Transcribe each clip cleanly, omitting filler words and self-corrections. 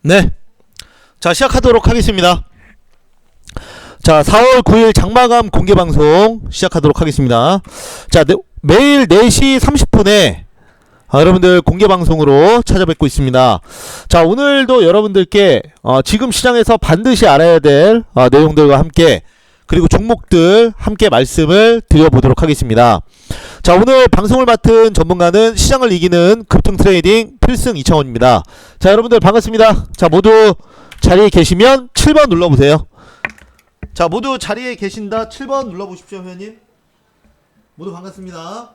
네. 자, 시작하도록 하겠습니다. 자, 4월 9일 장마감 공개방송 시작하도록 하겠습니다. 자, 매일 4시 30분에 여러분들 공개방송으로 찾아뵙고 있습니다. 자, 오늘도 여러분들께 지금 시장에서 반드시 알아야 될 내용들과 함께, 그리고 종목들 함께 말씀을 드려보도록 하겠습니다. 자, 오늘 방송을 맡은 전문가는 시장을 이기는 급등 트레이딩 필승 이창원입니다. 자, 여러분들 반갑습니다. 자, 모두 자리에 계시면 7번 눌러보세요. 자, 모두 자리에 계신다 7번 눌러보십시오. 회원님 모두 반갑습니다.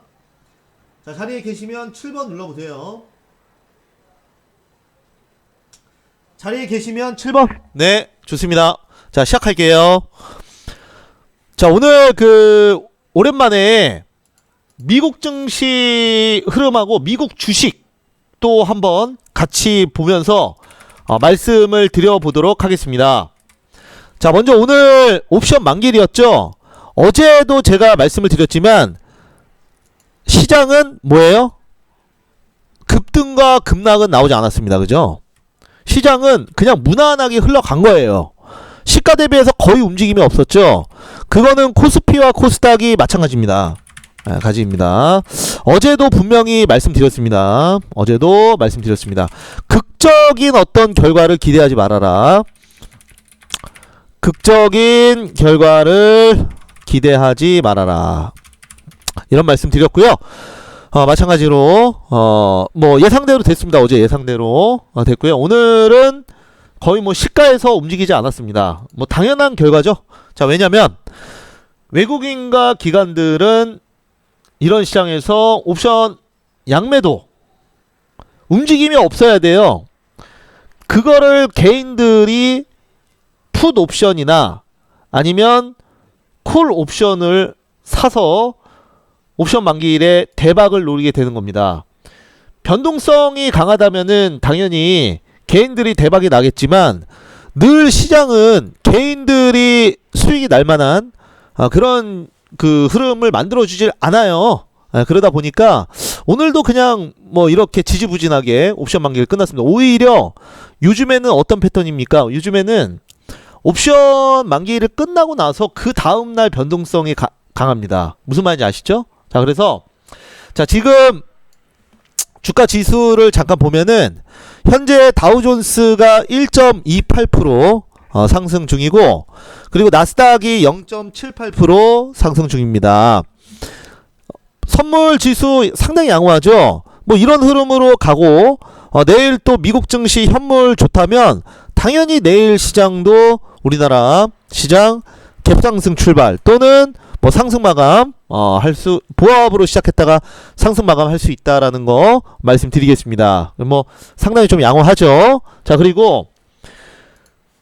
자, 자리에 계시면 7번 눌러보세요. 자리에 계시면 7번. 네, 좋습니다. 자, 시작할게요. 자, 오늘 오랜만에 미국 증시 흐름하고 미국 주식 또 한번 같이 보면서 말씀을 드려보도록 하겠습니다. 자, 먼저 오늘 옵션 만기일이었죠. 어제도 제가 말씀을 드렸지만 시장은 뭐예요? 급등과 급락은 나오지 않았습니다. 그죠? 시장은 그냥 무난하게 흘러간 거예요. 시가 대비해서 거의 움직임이 없었죠. 그거는 코스피와 코스닥이 마찬가지입니다. 가지입니다. 어제도 분명히 말씀드렸습니다. 극적인 어떤 결과를 기대하지 말아라. 극적인 결과를 기대하지 말아라. 이런 말씀 드렸고요. 마찬가지로 뭐 예상대로 됐습니다. 어제 예상대로 됐고요. 오늘은 거의 뭐 시가에서 움직이지 않았습니다. 뭐 당연한 결과죠. 자, 왜냐면 외국인과 기관들은 이런 시장에서 옵션 양매도 움직임이 없어야 돼요. 그거를 개인들이 풋 옵션이나 아니면 콜 옵션을 사서 옵션 만기일에 대박을 노리게 되는 겁니다. 변동성이 강하다면은 당연히 개인들이 대박이 나겠지만 늘 시장은 개인들이 수익이 날 만한 그런 흐름을 만들어주질 않아요. 그러다 보니까 오늘도 그냥 뭐 이렇게 지지부진하게 옵션 만기일 끝났습니다. 오히려 요즘에는 어떤 패턴입니까? 요즘에는 옵션 만기일을 끝나고 나서 그 다음날 변동성이 강합니다. 무슨 말인지 아시죠? 자, 그래서 자, 지금 주가 지수를 잠깐 보면은 현재 다우존스가 1.28% 상승 중이고, 그리고 나스닥이 0.78% 상승 중입니다. 선물 지수 상당히 양호하죠. 뭐 이런 흐름으로 가고 내일 또 미국 증시 현물 좋다면 당연히 내일 시장도 우리나라 시장 갭상승 출발 또는 뭐 상승 마감 보합으로 시작했다가 상승 마감할 수 있다라는 거 말씀드리겠습니다. 뭐 상당히 좀 양호하죠. 자, 그리고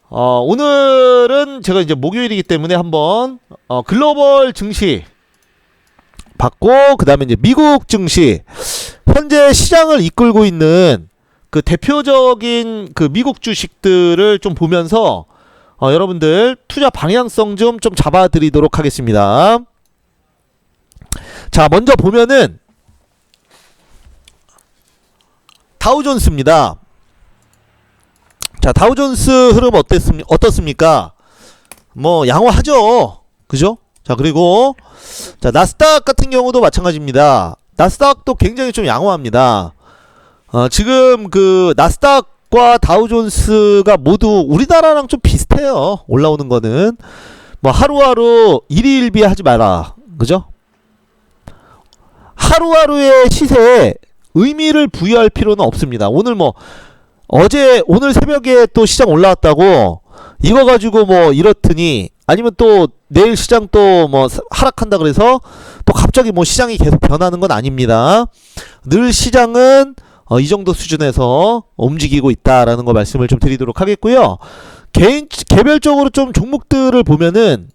오늘은 제가 이제 목요일이기 때문에 한번 글로벌 증시 받고, 그 다음에 이제 미국 증시 현재 시장을 이끌고 있는 그 대표적인 그 미국 주식들을 좀 보면서 여러분들 투자 방향성 좀 잡아드리도록 하겠습니다. 자, 먼저 보면은 다우존스입니다. 자, 다우존스 흐름 어떻습니까? 뭐 양호하죠. 그죠? 자, 그리고 자, 나스닥 같은 경우도 마찬가지입니다. 나스닥도 굉장히 좀 양호합니다. 지금 그 나스닥과 다우존스가 모두 우리나라랑 좀 비슷해요. 올라오는 거는 뭐 하루하루 일희일비 하지 마라. 그죠? 하루하루의 시세에 의미를 부여할 필요는 없습니다. 오늘 뭐 오늘 새벽에 또 시장 올라왔다고 이거 가지고 뭐 이렇더니, 아니면 또 내일 시장 또 뭐 하락한다 그래서 또 갑자기 뭐 시장이 계속 변하는 건 아닙니다. 늘 시장은 이 정도 수준에서 움직이고 있다라는 거 말씀을 좀 드리도록 하겠고요. 개별적으로 좀 종목들을 보면은,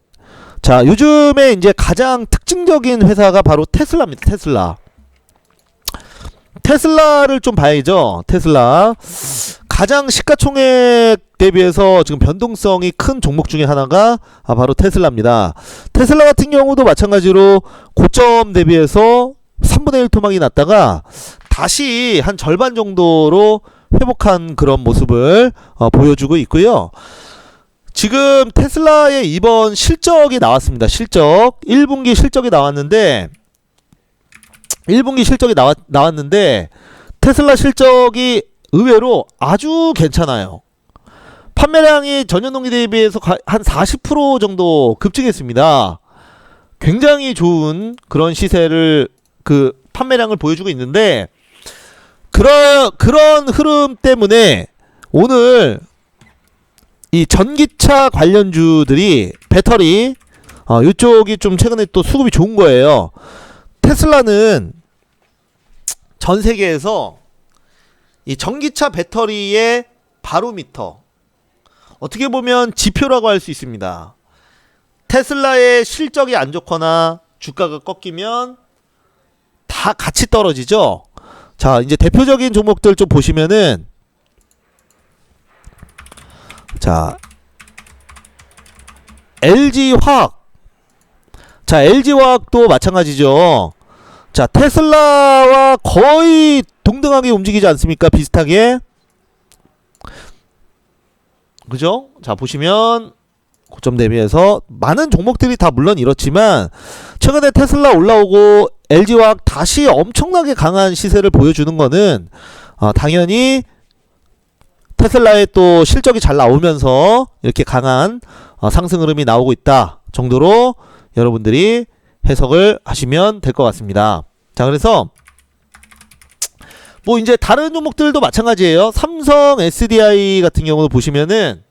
자, 요즘에 이제 가장 특징적인 회사가 바로 테슬라입니다. 테슬라를 좀 봐야죠. 테슬라 가장 시가총액 대비해서 지금 변동성이 큰 종목 중에 하나가 바로 테슬라입니다. 테슬라 같은 경우도 마찬가지로 고점 대비해서 3분의 1 토막이 났다가 다시 한 절반 정도로 회복한 그런 모습을 보여주고 있고요. 지금 테슬라의 이번 실적이 나왔습니다. 실적 1분기 실적이 나왔는데 1분기 실적이 나왔는데 테슬라 실적이 의외로 아주 괜찮아요. 판매량이 전년동기 대비해서 한 40% 정도 급증했습니다. 굉장히 좋은 그런 시세를 판매량을 보여주고 있는데 그런 흐름 때문에 오늘 이 전기차 관련주들이 배터리 이쪽이 좀 최근에 또 수급이 좋은 거예요. 테슬라는 전 세계에서 이 전기차 배터리의 바로미터, 어떻게 보면 지표라고 할 수 있습니다. 테슬라의 실적이 안 좋거나 주가가 꺾이면 다 같이 떨어지죠. 자, 이제 대표적인 종목들 좀 보시면은, 자, LG화학. 자, LG화학도 마찬가지죠. 자, 테슬라와 거의 동등하게 움직이지 않습니까? 비슷하게. 그죠? 자, 보시면 고점 대비해서 많은 종목들이 다 물론 이렇지만 최근에 테슬라 올라오고 LG화학 다시 엄청나게 강한 시세를 보여주는 거는 당연히 테슬라의 또 실적이 잘 나오면서 이렇게 강한 상승 흐름이 나오고 있다 정도로 여러분들이 해석을 하시면 될 것 같습니다. 자, 그래서 뭐 이제 다른 종목들도 마찬가지예요. 삼성 SDI 같은 경우도 보시면은,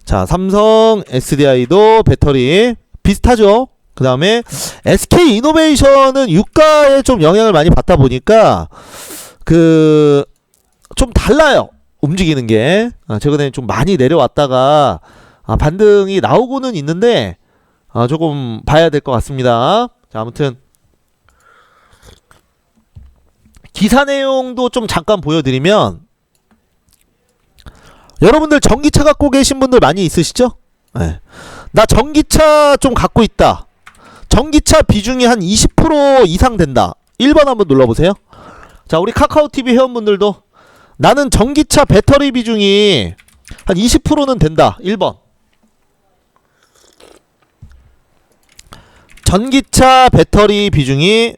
자, 삼성 SDI도 배터리 비슷하죠. 그 다음에 SK 이노베이션은 유가에 좀 영향을 많이 받다 보니까 좀 달라요. 움직이는 게 최근에 좀 많이 내려왔다가 반등이 나오고는 있는데 조금 봐야 될 것 같습니다. 자, 아무튼 기사 내용도 좀 잠깐 보여드리면, 여러분들 전기차 갖고 계신 분들 많이 있으시죠? 네. 나 전기차 좀 갖고 있다. 전기차 비중이 한 20% 이상 된다. 1번 한번 눌러보세요. 자, 우리 카카오TV 회원분들도 나는 전기차 배터리 비중이 한 20%는 된다. 1번. 전기차 배터리 비중이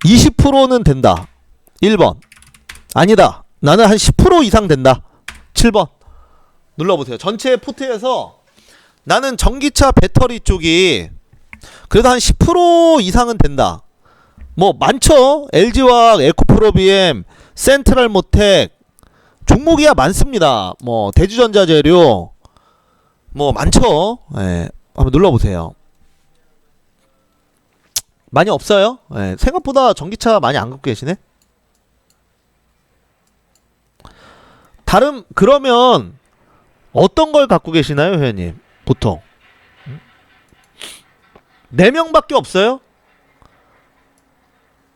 20%는 된다. 1번. 아니다. 나는 한 10% 이상 된다. 7번. 눌러보세요. 전체 포트에서 나는 전기차 배터리 쪽이 그래도 한 10% 이상은 된다. 뭐 많죠. LG화학, 에코프로비엠, 센트럴모텍 종목이야 많습니다. 뭐 대주전자재료 뭐 많죠. 예. 한번 눌러보세요. 많이 없어요? 예, 생각보다 전기차 많이 안 갖고 계시네? 그러면 어떤 걸 갖고 계시나요, 회원님? 보통 4명밖에 없어요?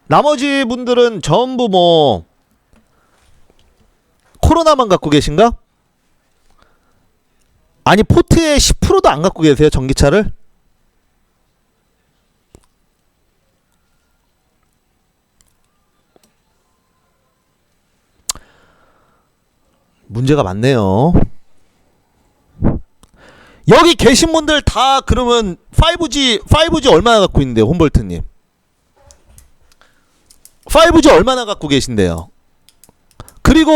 나머지 분들은 전부 뭐 코로나만 갖고 계신가? 아니, 포트에 10%도 안 갖고 계세요, 전기차를? 문제가 많네요. 여기 계신 분들 다 그러면 5G 얼마나 갖고 있는데요, 홈볼트님? 5G 얼마나 갖고 계신데요? 그리고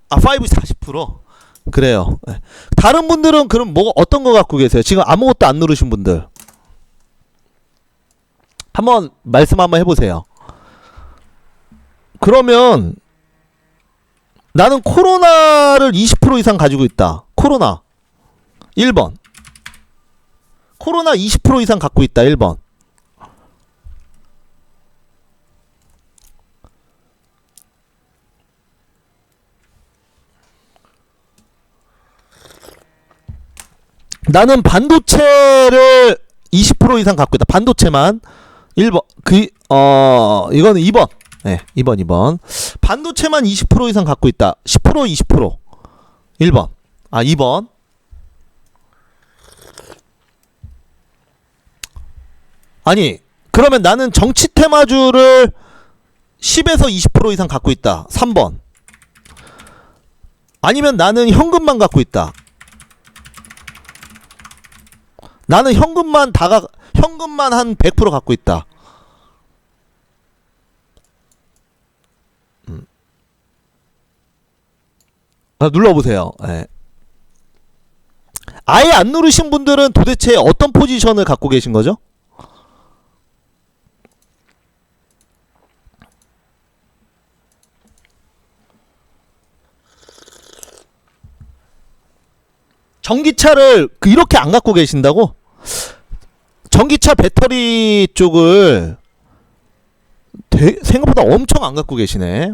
5G 40%? 그래요. 다른 분들은 그럼 어떤 거 갖고 계세요? 지금 아무것도 안 누르신 분들 한번 말씀 한번 해보세요. 그러면 나는 코로나를 20% 이상 가지고 있다. 코로나 1번. 코로나 20% 이상 갖고 있다. 1번. 나는 반도체를 20% 이상 갖고 있다. 반도체만. 1번. 이거는 2번. 네, 2번. 반도체만 20% 이상 갖고 있다. 10%, 20%. 1번. 2번. 아니, 그러면 나는 정치 테마주를 10에서 20% 이상 갖고 있다. 3번. 아니면 나는 현금만 갖고 있다. 나는 현금만 한 100% 갖고 있다. 눌러보세요. 네. 아예 안 누르신 분들은 도대체 어떤 포지션을 갖고 계신 거죠? 전기차를 이렇게 안 갖고 계신다고? 전기차 배터리 쪽을 생각보다 엄청 안 갖고 계시네.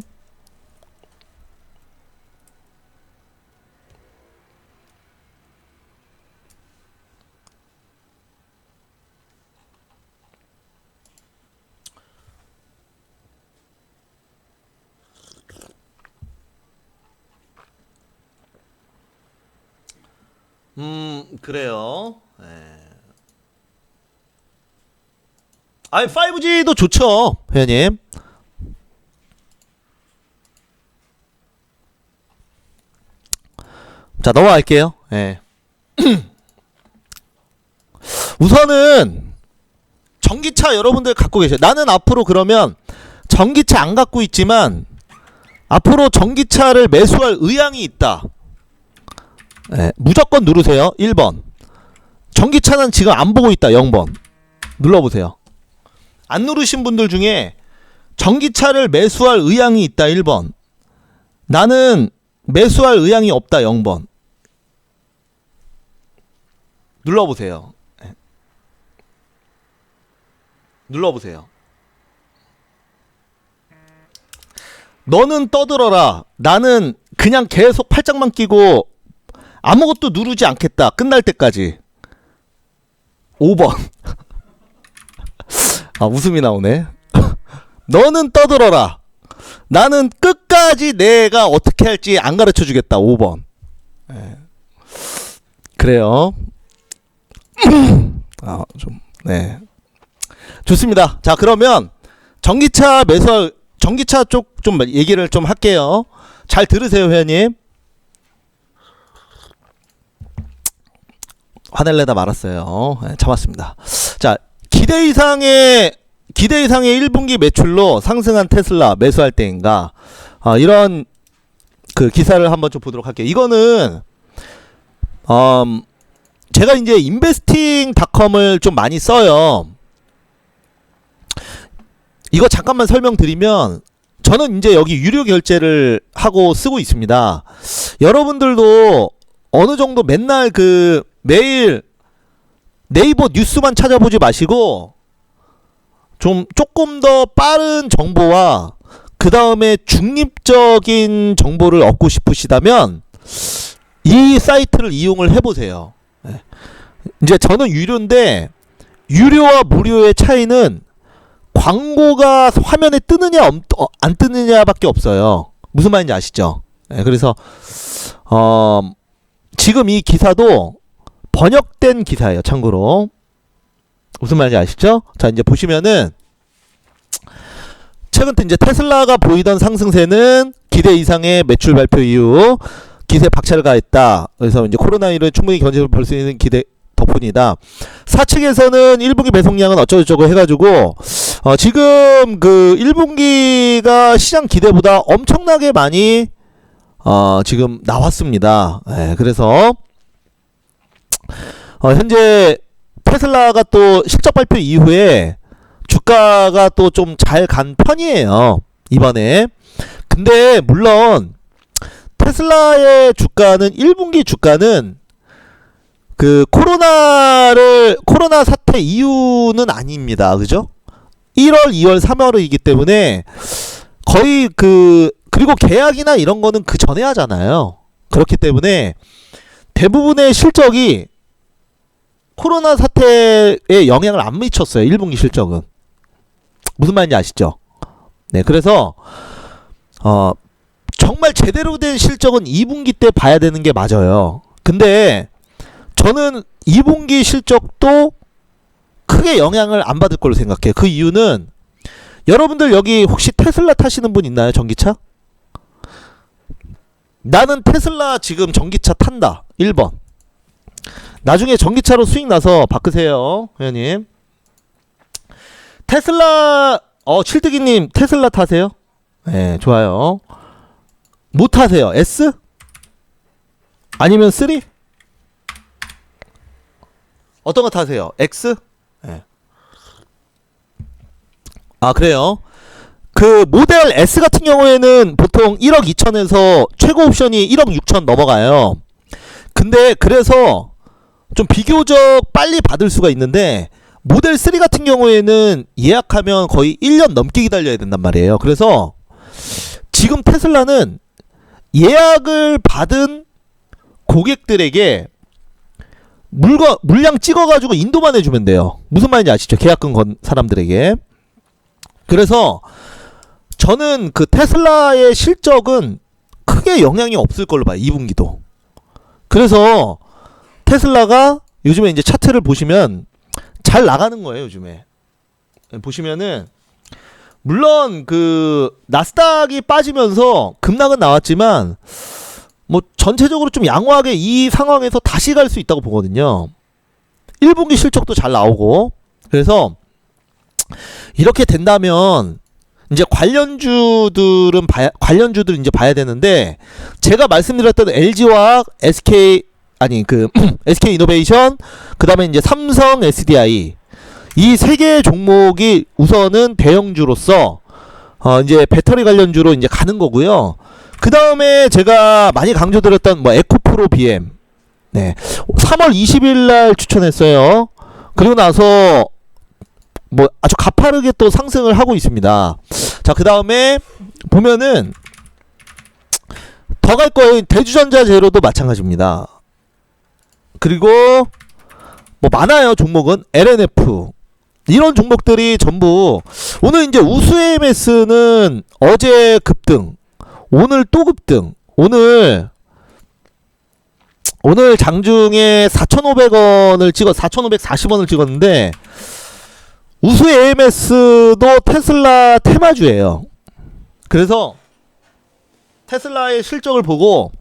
그래요. 네. 아니 5G도 좋죠, 회원님. 자, 넘어갈게요. 네. 우선은 전기차 여러분들 갖고 계셔요. 나는 앞으로 그러면 전기차 안 갖고 있지만 앞으로 전기차를 매수할 의향이 있다. 네, 무조건 누르세요. 1번. 전기차는 지금 안 보고 있다. 0번. 눌러보세요. 안 누르신 분들 중에 전기차를 매수할 의향이 있다. 1번. 나는 매수할 의향이 없다. 0번. 눌러보세요. 네. 눌러보세요. 너는 떠들어라. 나는 그냥 계속 팔짱만 끼고 아무것도 누르지 않겠다. 끝날 때까지. 5번. 아, 웃음이 나오네. 너는 떠들어라. 나는 끝까지 내가 어떻게 할지 안 가르쳐 주겠다. 5번. 네. 그래요. 아, 좀, 네. 좋습니다. 자, 그러면 전기차 쪽 좀 얘기를 좀 할게요. 잘 들으세요, 회원님. 화낼래다 말았어요. 네, 참았습니다. 자, 기대 이상의 1분기 매출로 상승한 테슬라 매수할 때인가? 이런 그 기사를 한번 좀 보도록 할게요. 이거는 제가 이제 investing.com을 좀 많이 써요. 이거 잠깐만 설명드리면 저는 이제 여기 유료 결제를 하고 쓰고 있습니다. 여러분들도 어느 정도 맨날 매일 네이버 뉴스만 찾아보지 마시고 좀 조금 더 빠른 정보와 그 다음에 중립적인 정보를 얻고 싶으시다면 이 사이트를 이용을 해보세요. 이제 저는 유료인데 유료와 무료의 차이는 광고가 화면에 뜨느냐 안 뜨느냐 밖에 없어요. 무슨 말인지 아시죠? 그래서 지금 이 기사도 번역된 기사예요. 참고로 무슨 말인지 아시죠? 자, 이제 보시면은 최근 이제 테슬라가 보이던 상승세는 기대 이상의 매출 발표 이후 기세 박차를 가했다. 그래서 이제 코로나19를 충분히 견제를 볼 수 있는 기대 덕분이다. 사측에서는 1분기 배송량은 어쩌고저쩌고 해가지고 지금 그 1분기가 시장 기대보다 엄청나게 많이 지금 나왔습니다. 그래서 현재 테슬라가 또 실적 발표 이후에 주가가 또 좀 잘 간 편이에요. 이번에. 근데 물론 테슬라의 주가는 1분기 주가는 그 코로나 사태 이유는 아닙니다. 그죠? 1월, 2월, 3월이기 때문에 거의 그리고 계약이나 이런 거는 그 전에 하잖아요. 그렇기 때문에 대부분의 실적이 코로나 사태에 영향을 안 미쳤어요. 1분기 실적은. 무슨 말인지 아시죠? 네, 그래서 정말 제대로 된 실적은 2분기 때 봐야 되는 게 맞아요. 근데 저는 2분기 실적도 크게 영향을 안 받을 걸로 생각해요. 그 이유는 여러분들 여기 혹시 테슬라 타시는 분 있나요? 전기차? 나는 테슬라 지금 전기차 탄다. 1번. 나중에 전기차로 수익 나서 바꾸세요, 회원님. 테슬라 칠뜨기님 테슬라 타세요? 네, 좋아요. 뭐 타세요? S? 아니면 3? 어떤 거 타세요? X? 네. 아, 그래요? 그 모델 S 같은 경우에는 보통 1억 2천에서 최고 옵션이 1억 6천 넘어가요. 근데 그래서 좀 비교적 빨리 받을 수가 있는데 모델 3 같은 경우에는 예약하면 거의 1년 넘게 기다려야 된단 말이에요. 그래서 지금 테슬라는 예약을 받은 고객들에게 물량 찍어가지고 인도만 해주면 돼요. 무슨 말인지 아시죠? 계약금 건 사람들에게. 그래서 저는 그 테슬라의 실적은 크게 영향이 없을 걸로 봐요. 2분기도. 그래서 테슬라가 요즘에 이제 차트를 보시면 잘 나가는 거예요. 요즘에 보시면은 물론 그 나스닥이 빠지면서 급락은 나왔지만 뭐 전체적으로 좀 양호하게 이 상황에서 다시 갈 수 있다고 보거든요. 1분기 실적도 잘 나오고. 그래서 이렇게 된다면 이제 관련주들은 이제 봐야 되는데, 제가 말씀드렸던 LG화학, SK 이노베이션, 그다음에 이제 삼성 SDI, 이 세 개의 종목이 우선은 대형주로서 이제 배터리 관련주로 이제 가는 거고요. 그 다음에 제가 많이 강조드렸던 뭐 에코프로 BM, 네, 3월 20일 날 추천했어요. 그리고 나서 뭐 아주 가파르게 또 상승을 하고 있습니다. 자, 그 다음에 보면은 더 갈 거예요. 대주전자 제로도 마찬가지입니다. 그리고 뭐 많아요. 종목은 LNF, 이런 종목들이 전부 오늘 이제 우수 AMS는 어제 급등, 오늘 또 급등. 오늘 장중에 4,500원을 4,540원을 찍었는데, 우수 AMS도 테슬라 테마주예요. 그래서 테슬라의 실적을 보고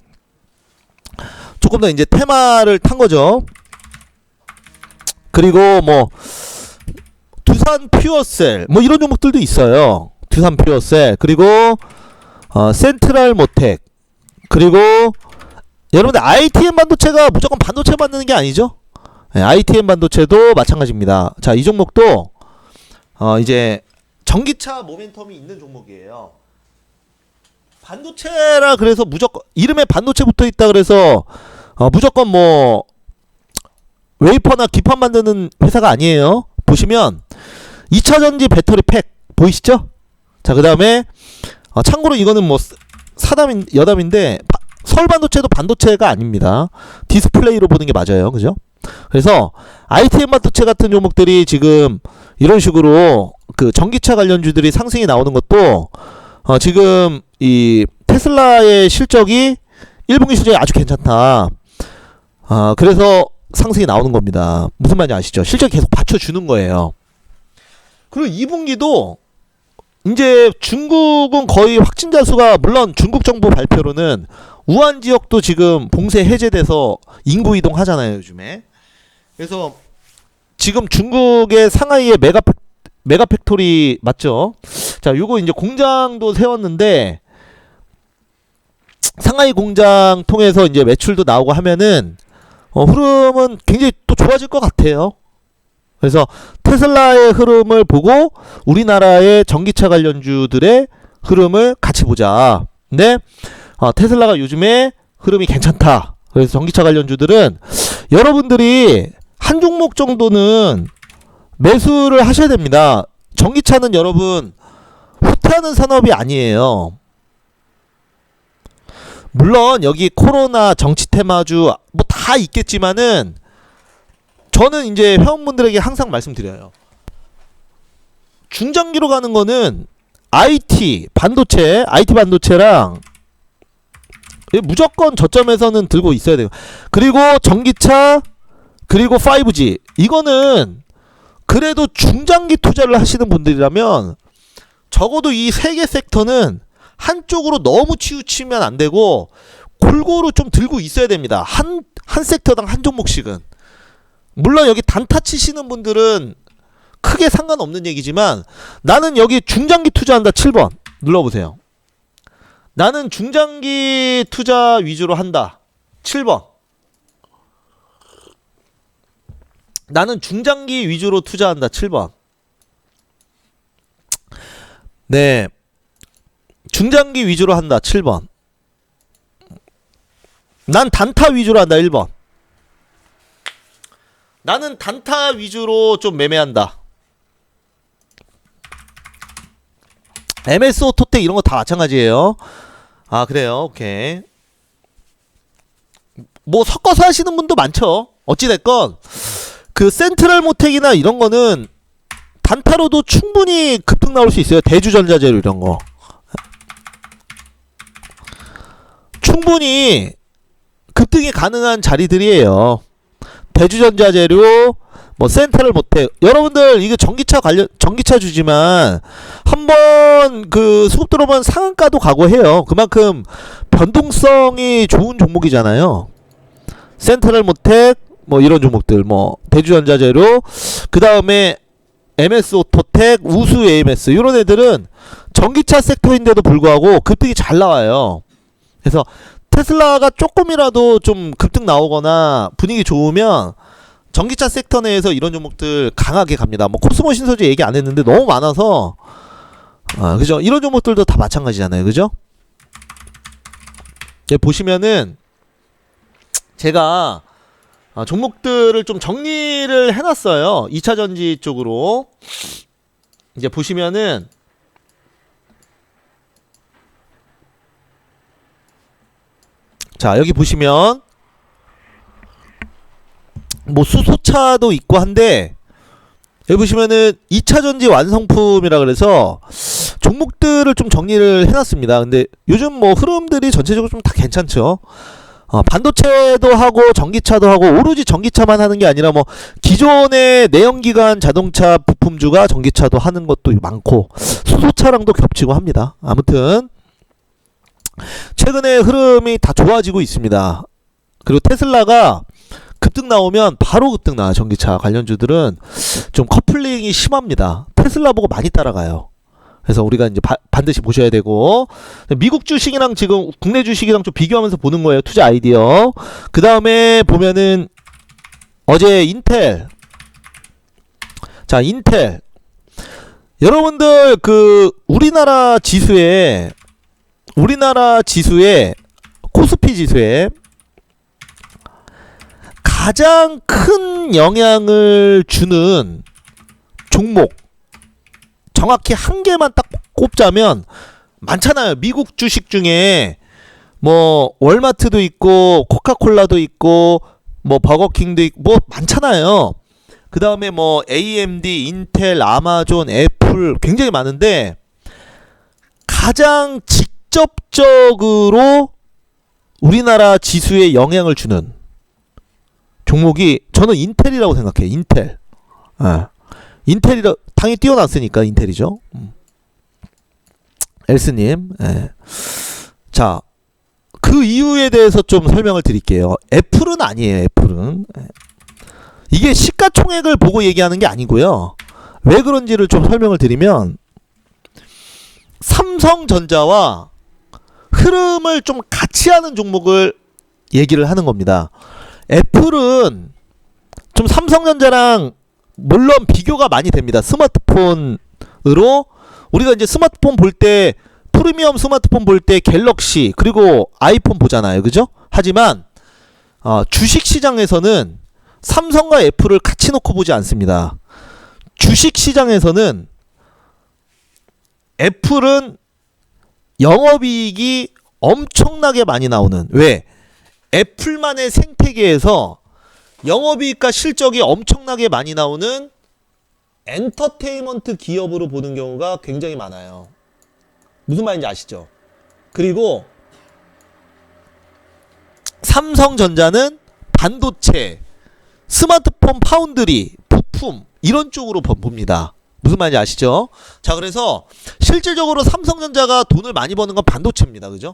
조금 더 이제 테마를 탄 거죠. 그리고 뭐 두산 퓨어셀 뭐 이런 종목들도 있어요. 두산 퓨어셀, 그리고 센트럴 모텍, 그리고 여러분들 ITM 반도체가 무조건 반도체 만드는 게 아니죠. 네, ITM 반도체도 마찬가지입니다. 자, 이 종목도 이제 전기차 모멘텀이 있는 종목이에요. 반도체라 그래서 무조건 이름에 반도체 붙어 있다 그래서 무조건 뭐 웨이퍼나 기판 만드는 회사가 아니에요. 보시면 2차전지 배터리 팩 보이시죠? 자, 그 다음에 참고로 이거는 뭐 여담인데 서울반도체도 반도체가 아닙니다. 디스플레이로 보는 게 맞아요. 그죠? 그래서 ITM 반도체 같은 종목들이 지금 이런 식으로 그 전기차 관련주들이 상승이 나오는 것도 지금 이 테슬라의 실적이 1분기 실적이 아주 괜찮다. 그래서 상승이 나오는 겁니다. 무슨 말인지 아시죠? 실적 계속 받쳐주는 거예요. 그리고 2분기도 이제 중국은 거의 확진자 수가, 물론 중국 정부 발표로는 우한 지역도 지금 봉쇄 해제돼서 인구 이동 하잖아요, 요즘에. 그래서 지금 중국의 상하이의 메가 팩토리 맞죠? 자, 요거 이제 공장도 세웠는데, 상하이 공장 통해서 이제 매출도 나오고 하면은 흐름은 굉장히 또 좋아질 것 같아요. 그래서 테슬라의 흐름을 보고 우리나라의 전기차 관련주들의 흐름을 같이 보자. 근데 테슬라가 요즘에 흐름이 괜찮다. 그래서 전기차 관련주들은 여러분들이 한 종목 정도는 매수를 하셔야 됩니다. 전기차는 여러분 후퇴하는 산업이 아니에요. 물론 여기 코로나 정치 테마주 뭐 다 있겠지만은, 저는 이제 회원분들에게 항상 말씀드려요. 중장기로 가는 거는 IT 반도체랑 무조건 저점에서는 들고 있어야 돼요. 그리고 전기차, 그리고 5G, 이거는 그래도 중장기 투자를 하시는 분들이라면 적어도 이 세 개 섹터는 한쪽으로 너무 치우치면 안 되고 골고루 좀 들고 있어야 됩니다. 한 섹터당 한 종목씩은. 물론 여기 단타 치시는 분들은 크게 상관없는 얘기지만 나는 여기 중장기 투자한다 7번 눌러보세요. 나는 중장기 투자 위주로 한다 7번. 나는 중장기 위주로 투자한다 7번. 네, 중장기 위주로 한다 7번. 난 단타 위주로 한다 1번. 나는 단타 위주로 좀 매매한다. MS 오토텍 이런 거 다 마찬가지예요. 아, 그래요. 오케이. 뭐 섞어서 하시는 분도 많죠. 어찌됐건 그 센트럴 모텍이나 이런 거는 단타로도 충분히 급등 나올 수 있어요. 대주전자재료 이런 거 충분히 급등이 가능한 자리들이에요. 대주전자재료, 뭐 센트럴 모텍. 여러분들 이게 전기차 주지만 한번 그 수급 들어오면 상한가도 각오해요. 그만큼 변동성이 좋은 종목이잖아요. 센트럴 모텍 뭐 이런 종목들, 뭐 대주전자재료, 그 다음에 MS 오토텍, 우수 AMS 이런 애들은 전기차 섹터인데도 불구하고 급등이 잘 나와요. 그래서 테슬라가 조금이라도 좀 급등 나오거나 분위기 좋으면 전기차 섹터 내에서 이런 종목들 강하게 갑니다. 뭐 코스모 신소재 얘기 안 했는데 너무 많아서 그죠? 이런 종목들도 다 마찬가지잖아요. 그죠? 보시면은 제가 종목들을 좀 정리를 해놨어요. 2차전지 쪽으로. 이제 보시면은 자, 여기 보시면 뭐 수소차도 있고 한데 여기 보시면은 2차전지 완성품이라 그래서 종목들을 좀 정리를 해놨습니다. 근데 요즘 뭐 흐름들이 전체적으로 좀 다 괜찮죠. 반도체도 하고 전기차도 하고 오로지 전기차만 하는 게 아니라 뭐 기존의 내연기관 자동차 부품주가 전기차도 하는 것도 많고 수소차랑도 겹치고 합니다. 아무튼 최근에 흐름이 다 좋아지고 있습니다. 그리고 테슬라가 급등 나오면 바로 급등 나와요. 전기차 관련주들은 좀 커플링이 심합니다. 테슬라 보고 많이 따라가요. 그래서 우리가 이제 반드시 보셔야 되고, 미국 주식이랑 지금 국내 주식이랑 좀 비교하면서 보는 거예요. 투자 아이디어. 그 다음에 보면은 어제 인텔. 자, 인텔. 여러분들 그 우리나라 지수에 코스피 지수에 가장 큰 영향을 주는 종목 정확히 한 개만 딱 꼽자면 많잖아요. 미국 주식 중에 뭐 월마트도 있고 코카콜라도 있고 뭐 버거킹도 있고 뭐 많잖아요. 그 다음에 뭐 AMD, 인텔, 아마존, 애플 굉장히 많은데 가장 직접적으로 우리나라 지수에 영향을 주는 종목이 저는 인텔이라고 생각해요. 인텔. 인텔이라 당연히 뛰어났으니까 인텔이죠. 엘스님. 자, 그 이유에 대해서 좀 설명을 드릴게요. 애플은 아니에요. 애플은 이게 시가총액을 보고 얘기하는 게 아니고요. 왜 그런지를 좀 설명을 드리면 삼성전자와 흐름을 좀 같이 하는 종목을 얘기를 하는 겁니다. 애플은 좀 삼성전자랑 물론 비교가 많이 됩니다. 스마트폰으로 우리가 이제 스마트폰 볼 때 프리미엄 스마트폰 볼 때 갤럭시 그리고 아이폰 보잖아요. 그죠? 하지만 주식 시장에서는 삼성과 애플을 같이 놓고 보지 않습니다. 주식 시장에서는 애플은 영업이익이 엄청나게 많이 나오는, 왜? 애플만의 생태계에서 영업이익과 실적이 엄청나게 많이 나오는 엔터테인먼트 기업으로 보는 경우가 굉장히 많아요. 무슨 말인지 아시죠? 그리고 삼성전자는 반도체, 스마트폰 파운드리, 부품 이런 쪽으로 봅니다. 무슨 말인지 아시죠? 자, 그래서 실질적으로 삼성전자가 돈을 많이 버는 건 반도체입니다. 그죠?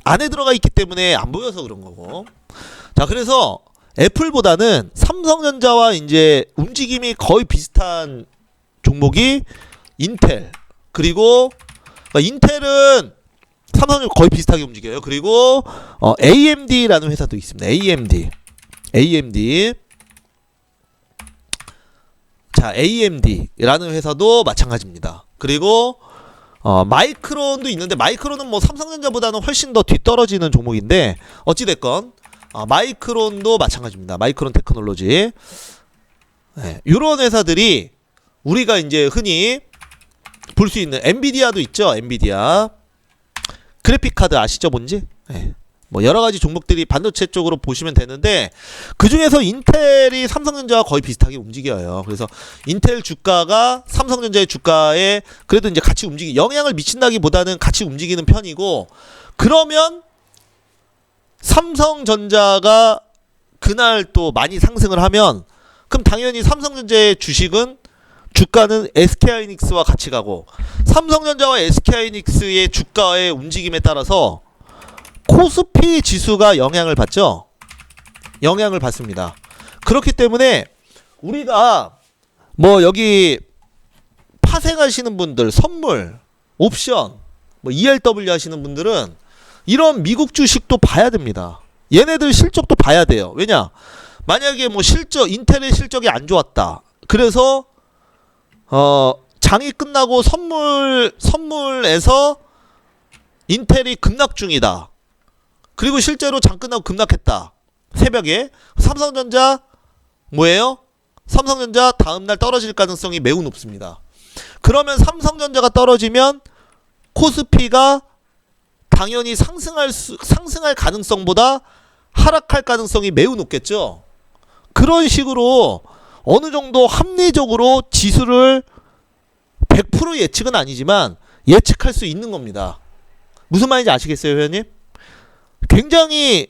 안에 들어가 있기 때문에 안 보여서 그런 거고. 자, 그래서 애플보다는 삼성전자와 이제 움직임이 거의 비슷한 종목이 인텔. 그리고 인텔은 삼성이 거의 비슷하게 움직여요. 그리고 AMD라는 회사도 있습니다. AMD. 자, AMD라는 회사도 마찬가지입니다. 그리고 마이크론도 있는데 마이크론은 뭐 삼성전자보다는 훨씬 더 뒤떨어지는 종목인데 어찌 됐건 마이크론도 마찬가지입니다. 마이크론 테크놀로지. 네, 이런 회사들이 우리가 이제 흔히 볼 수 있는 엔비디아도 있죠. 엔비디아. 그래픽 카드 아시죠, 뭔지? 네. 뭐 여러 가지 종목들이 반도체 쪽으로 보시면 되는데 그 중에서 인텔이 삼성전자와 거의 비슷하게 움직여요. 그래서 인텔 주가가 삼성전자의 주가에 그래도 이제 같이 영향을 미친다기보다는 같이 움직이는 편이고, 그러면 삼성전자가 그날 또 많이 상승을 하면 그럼 당연히 삼성전자의 주가는 SK하이닉스와 같이 가고, 삼성전자와 SK하이닉스의 주가의 움직임에 따라서 코스피 지수가 영향을 받죠. 영향을 받습니다. 그렇기 때문에 우리가 뭐 여기 파생하시는 분들, 선물, 옵션, 뭐 ERW 하시는 분들은 이런 미국 주식도 봐야 됩니다. 얘네들 실적도 봐야 돼요. 왜냐? 만약에 뭐 인텔의 실적이 안 좋았다. 그래서 장이 끝나고 선물에서 인텔이 급락 중이다. 그리고 실제로 장 끝나고 급락했다. 새벽에. 삼성전자 뭐예요? 삼성전자 다음날 떨어질 가능성이 매우 높습니다. 그러면 삼성전자가 떨어지면 코스피가 당연히 상승할 가능성보다 하락할 가능성이 매우 높겠죠. 그런 식으로 어느 정도 합리적으로 지수를 100% 예측은 아니지만 예측할 수 있는 겁니다. 무슨 말인지 아시겠어요, 회원님? 굉장히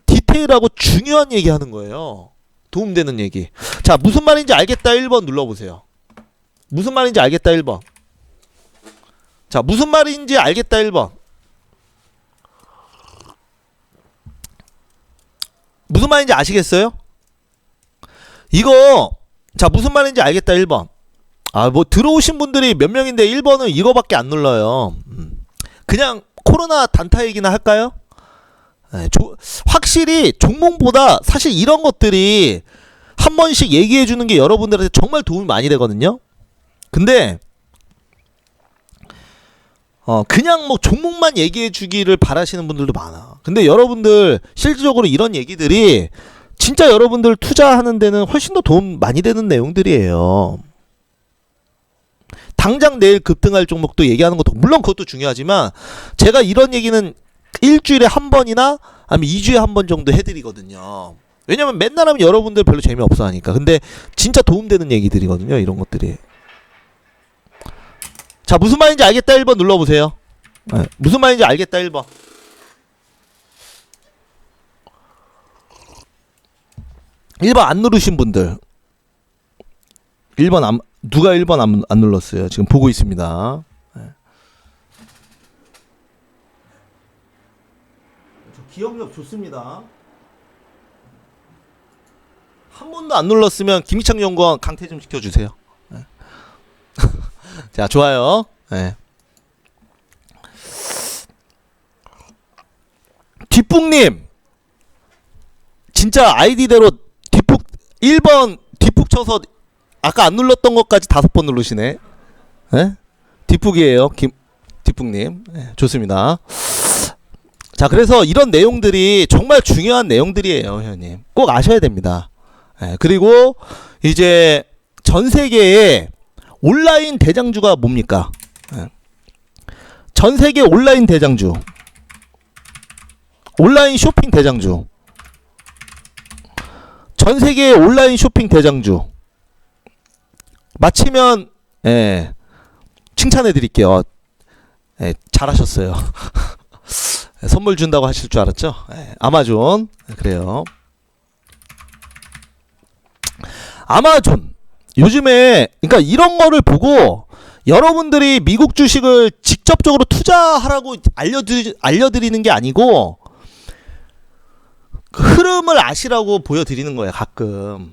디테일하고 중요한 얘기 하는 거예요. 도움되는 얘기. 자, 무슨 말인지 알겠다 1번 눌러보세요. 무슨 말인지 알겠다 1번. 자, 무슨 말인지 알겠다 1번. 무슨 말인지 아시겠어요? 이거 자, 무슨 말인지 알겠다 1번. 뭐 들어오신 분들이 몇 명인데 1번은 이거밖에 안 눌러요. 그냥 코로나 단타 얘기나 할까요? 네, 확실히 종목보다 사실 이런 것들이 한 번씩 얘기해 주는 게 여러분들한테 정말 도움이 많이 되거든요. 근데 그냥 뭐 종목만 얘기해 주기를 바라시는 분들도 많아. 근데 여러분들 실질적으로 이런 얘기들이 진짜 여러분들 투자하는 데는 훨씬 더 도움 많이 되는 내용들이에요. 당장 내일 급등할 종목도 얘기하는 것도 물론 그것도 중요하지만 제가 이런 얘기는 일주일에 한 번이나 아니면 2주에 한 번 정도 해드리거든요. 왜냐면 맨날 하면 여러분들 별로 재미없어 하니까. 근데 진짜 도움되는 얘기들이거든요, 이런 것들이. 자, 무슨 말인지 알겠다 1번 눌러보세요. 네, 무슨 말인지 알겠다 1번. 1번 안 누르신 분들, 1번 누가 1번 안 눌렀어요? 지금 보고 있습니다. 네. 기억력 좋습니다. 한 번도 안 눌렀으면 김희창 연구원 강퇴 좀 시켜주세요. 네. 자, 좋아요. 네. 뒷북님 진짜 아이디대로 뒷북 1번 뒷북 쳐서 아까 안 눌렀던 것까지 5번 누르시네. 네? 뒷북이에요, 뒷북님. 네, 좋습니다. 자, 그래서 이런 내용들이 정말 중요한 내용들이에요, 회원님. 꼭 아셔야 됩니다. 네, 그리고 이제 전 세계의 온라인 대장주가 뭡니까? 네. 전 세계 온라인 대장주, 온라인 쇼핑 대장주, 전 세계의 온라인 쇼핑 대장주. 마치면 칭찬해 드릴게요. 잘하셨어요. 선물 준다고 하실 줄 알았죠? 아마존. 그래요. 아마존 요즘에 그러니까 이런 거를 보고 여러분들이 미국 주식을 직접적으로 투자하라고 알려드리는 게 아니고 흐름을 아시라고 보여드리는 거예요. 가끔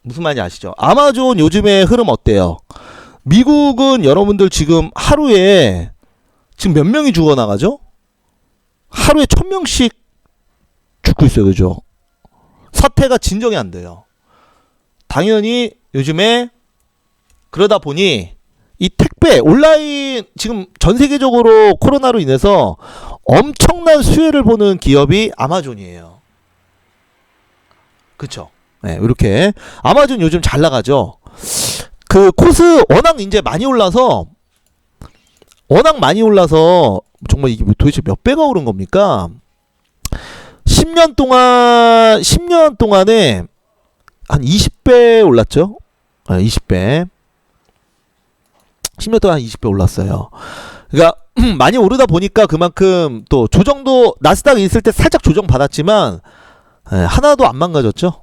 무슨 말인지 아시죠? 아마존 요즘에 흐름 어때요? 미국은 여러분들 지금 하루에 지금 몇 명이 죽어나가죠? 하루에 1000명씩 죽고 있어요. 그죠? 사태가 진정이 안 돼요. 당연히 요즘에 그러다 보니 이 택배 온라인 지금 전 세계적으로 코로나로 인해서 엄청난 수혜를 보는 기업이 아마존이에요. 그쵸? 네, 이렇게 아마존 요즘 잘 나가죠. 그 코스 워낙 이제 많이 올라서 정말 이게 도대체 몇 배가 오른 겁니까? 10년 동안에 한 20배 올랐죠? 네, 20배. 10년 동안 한 20배 올랐어요. 그러니까 많이 오르다 보니까 그만큼 또 조정도 나스닥 있을 때 살짝 조정 받았지만 하나도 안 망가졌죠.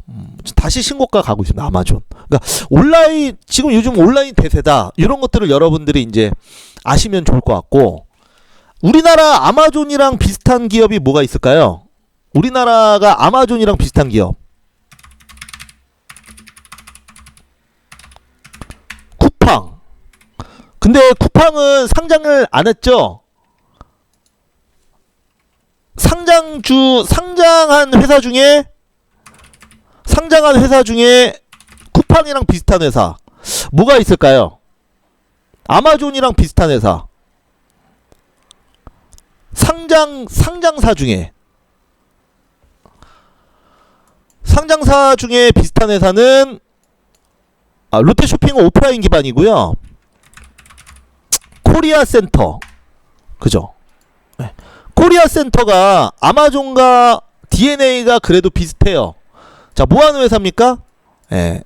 다시 신고가 가고 있습니다. 아마존. 그러니까 온라인 지금 요즘 온라인 대세다. 이런 것들을 여러분들이 이제 아시면 좋을 것 같고 우리나라 아마존이랑 비슷한 기업이 뭐가 있을까요? 우리나라가 아마존이랑 비슷한 기업. 쿠팡. 근데 쿠팡은 상장을 안 했죠. 상장한 회사 중에 쿠팡이랑 비슷한 회사 뭐가 있을까요? 아마존이랑 비슷한 회사 상장사 중에 비슷한 회사는 롯데쇼핑은 오프라인 기반이고요. 코리아센터 그죠? 네. 코리아센터가 아마존과 DNA가 그래도 비슷해요. 자, 뭐 하는 회사입니까?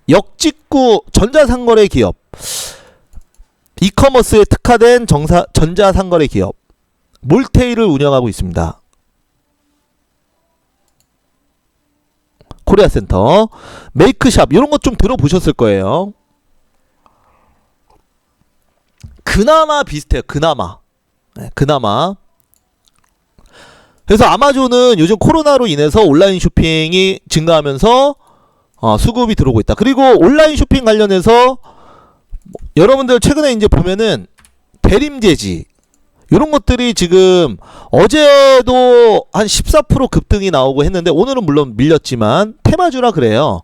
역직구 전자상거래 기업. 이커머스에 특화된 전자상거래 기업. 몰테이를 운영하고 있습니다. 코리아센터. 메이크샵. 이런 것 좀 들어보셨을 거예요. 그나마 비슷해요. 그나마. 그래서 아마존은 요즘 코로나로 인해서 온라인 쇼핑이 증가하면서 수급이 들어오고 있다. 그리고 온라인 쇼핑 관련해서 여러분들 최근에 이제 보면은 대림제지 이런 것들이 지금 어제도 한 14% 급등이 나오고 했는데 오늘은 물론 밀렸지만 테마주라 그래요.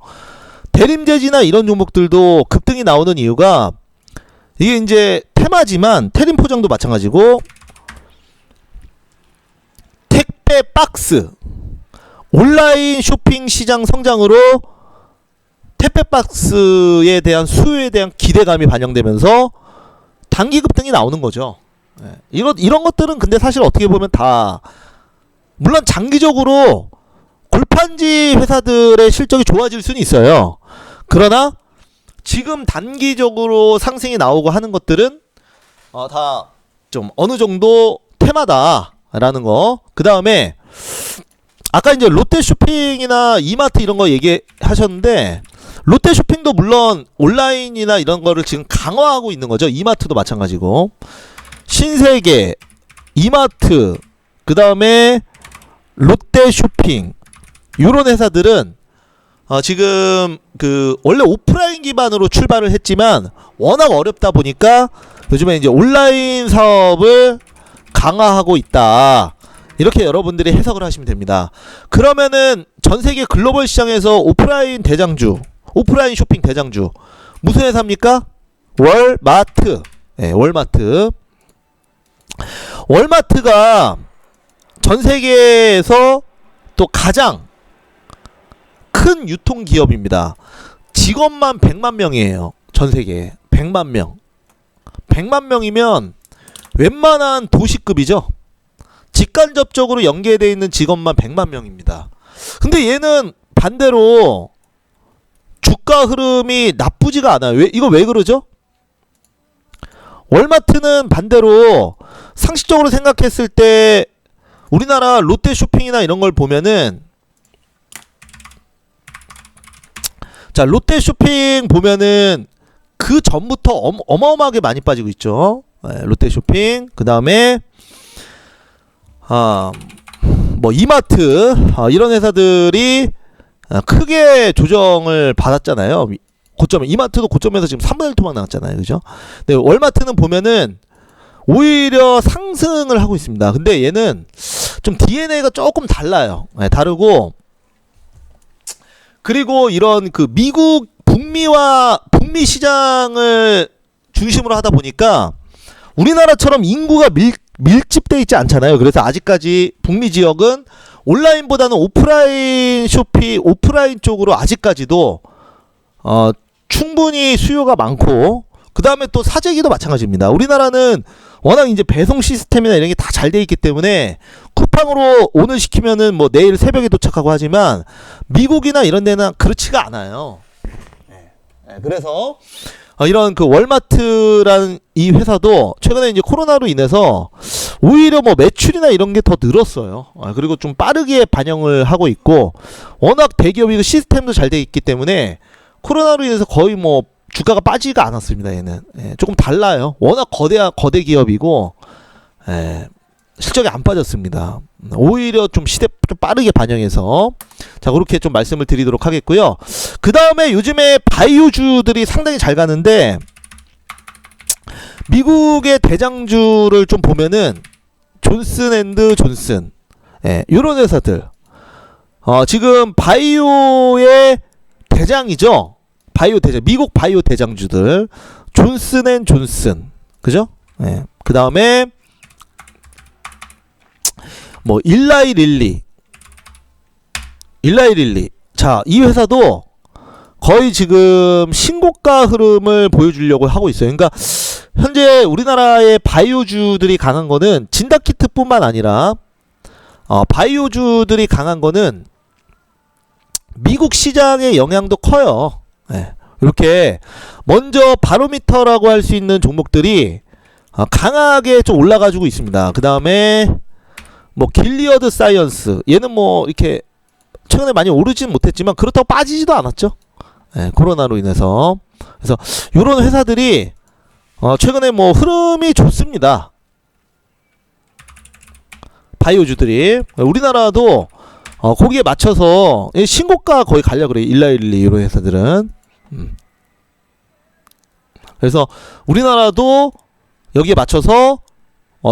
대림제지나 이런 종목들도 급등이 나오는 이유가 이게 이제 테마지만 테림포장도 마찬가지고 택배 박스 온라인 쇼핑 시장 성장으로 택배 박스에 대한 수요에 대한 기대감이 반영되면서 단기 급등이 나오는 거죠. 이런 것들은 근데 사실 어떻게 보면 다 물론 장기적으로 골판지 회사들의 실적이 좋아질 수는 있어요. 그러나 지금 단기적으로 상승이 나오고 하는 것들은 다 좀 어느 정도 테마다라는 거. 그 다음에 아까 이제 롯데쇼핑이나 이마트 이런 거 얘기하셨는데 롯데쇼핑도 물론 온라인이나 이런 거를 지금 강화하고 있는 거죠. 이마트도 마찬가지고 신세계, 이마트, 그 다음에 롯데쇼핑 이런 회사들은 지금 그 원래 오프라인 기반으로 출발을 했지만 워낙 어렵다 보니까 요즘에 이제 온라인 사업을 강화하고 있다. 이렇게 여러분들이 해석을 하시면 됩니다. 그러면은 전 세계 글로벌 시장에서 오프라인 대장주, 오프라인 쇼핑 대장주 무슨 회사입니까? 월마트. 월마트. 월마트가 전 세계에서 또 가장 큰 유통기업입니다. 직원만 100만 명이에요. 전 세계에 100만 명. 100만 명이면 웬만한 도시급이죠. 직간접적으로 연계되어 있는 직원만 100만 명입니다. 근데 얘는 반대로 주가 흐름이 나쁘지가 않아요. 이거 왜 그러죠? 월마트는 반대로 상식적으로 생각했을 때 우리나라 롯데쇼핑이나 이런 걸 보면은 자, 롯데쇼핑 보면은 그 전부터 어마어마하게 많이 빠지고 있죠. 롯데쇼핑, 그 다음에 뭐 이마트, 이런 회사들이 크게 조정을 받았잖아요. 고점, 이마트도 고점에서 지금 3분의 1 토막 나왔잖아요, 그죠? 근데 월마트는 보면은 오히려 상승을 하고 있습니다. 근데 얘는 좀 DNA가 조금 달라요. 다르고, 그리고 이런 그 미국 북미 시장을 중심으로 하다 보니까 우리나라처럼 인구가 밀집돼 있지 않잖아요. 그래서 아직까지 북미 지역은 온라인보다는 오프라인 쪽으로 아직까지도 충분히 수요가 많고, 그 다음에 또 사재기도 마찬가지입니다. 우리나라는 워낙 이제 배송 시스템이나 이런 게 다 잘 돼 있기 때문에 쿠팡으로 오늘 시키면은 뭐 내일 새벽에 도착하고 하지만 미국이나 이런 데는 그렇지가 않아요. 그래서 이런 그 월마트라는 이 회사도 최근에 이제 코로나로 인해서 오히려 뭐 매출이나 이런 게 더 늘었어요. 그리고 좀 빠르게 반영을 하고 있고, 워낙 대기업이고 시스템도 잘 돼 있기 때문에 코로나로 인해서 거의 뭐 주가가 빠지가 않았습니다. 얘는 조금 달라요. 워낙 거대 기업이고 실적이 안 빠졌습니다. 오히려 좀 시대 좀 빠르게 반영해서, 자, 그렇게 좀 말씀을 드리도록 하겠고요. 그 다음에 요즘에 바이오주들이 상당히 잘 가는데, 미국의 대장주를 좀 보면은 존슨앤존슨, 요런 회사들, 지금 바이오의 대장이죠. 바이오 대장, 미국 바이오 대장주들 존슨앤존슨, 그죠? 그 다음에 뭐 일라이릴리. 자, 이 회사도 거의 지금 신고가 흐름을 보여주려고 하고 있어요. 그러니까 현재 우리나라의 바이오주들이 강한 거는 진단키트뿐만 아니라 바이오주들이 강한 거는 미국 시장의 영향도 커요. 이렇게 먼저 바로미터라고 할 수 있는 종목들이 강하게 좀 올라가지고 있습니다. 그 다음에 뭐 길리어드 사이언스, 얘는 뭐 이렇게 최근에 많이 오르진 못했지만 그렇다고 빠지지도 않았죠. 코로나로 인해서. 그래서 이런 회사들이 최근에 뭐 흐름이 좋습니다. 바이오주들이. 우리나라도 거기에 맞춰서 신고가 거의 가려고 그래요. 일라일리 이런 회사들은. 그래서 우리나라도 여기에 맞춰서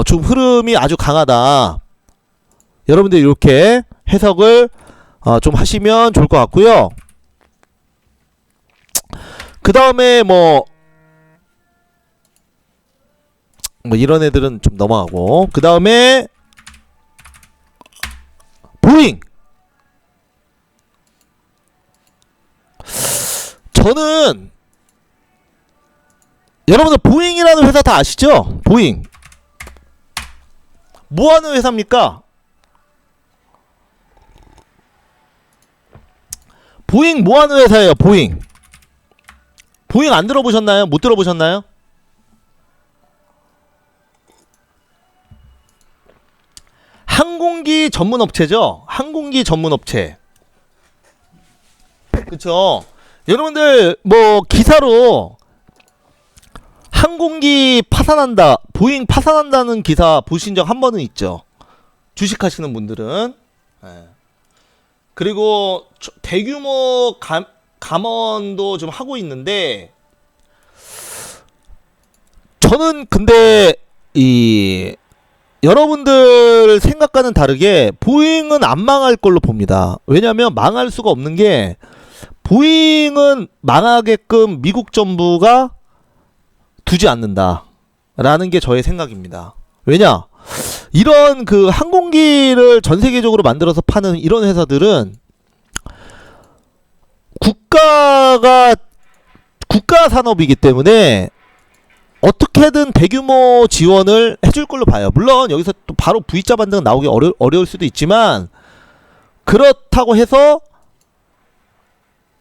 좀 흐름이 아주 강하다. 여러분들 이렇게 해석을 좀 하시면 좋을 것 같고요. 그 다음에 뭐 이런 애들은 좀 넘어가고, 그 다음에 보잉. 저는 여러분들 보잉이라는 회사 다 아시죠? 보잉 뭐하는 회사입니까? 보잉 뭐하는 회사예요? 보잉 안 들어보셨나요? 못 들어보셨나요? 항공기 전문 업체죠. 항공기 전문 업체. 그쵸? 여러분들 뭐 기사로 항공기 파산한다, 보잉 파산한다는 기사 보신 적 한 번은 있죠. 주식하시는 분들은. 그리고 대규모 감원도 좀 하고 있는데, 저는 근데 여러분들 생각과는 다르게 보잉은 안 망할 걸로 봅니다. 왜냐면 망할 수가 없는 게, 보잉은 망하게끔 미국 정부가 두지 않는다 라는 게 저의 생각입니다. 왜냐, 이런 그 항공기를 전 세계적으로 만들어서 파는 이런 회사들은 국가 산업이기 때문에 어떻게든 대규모 지원을 해줄 걸로 봐요. 물론 여기서 또 바로 V자 반등 나오기 어려울 수도 있지만, 그렇다고 해서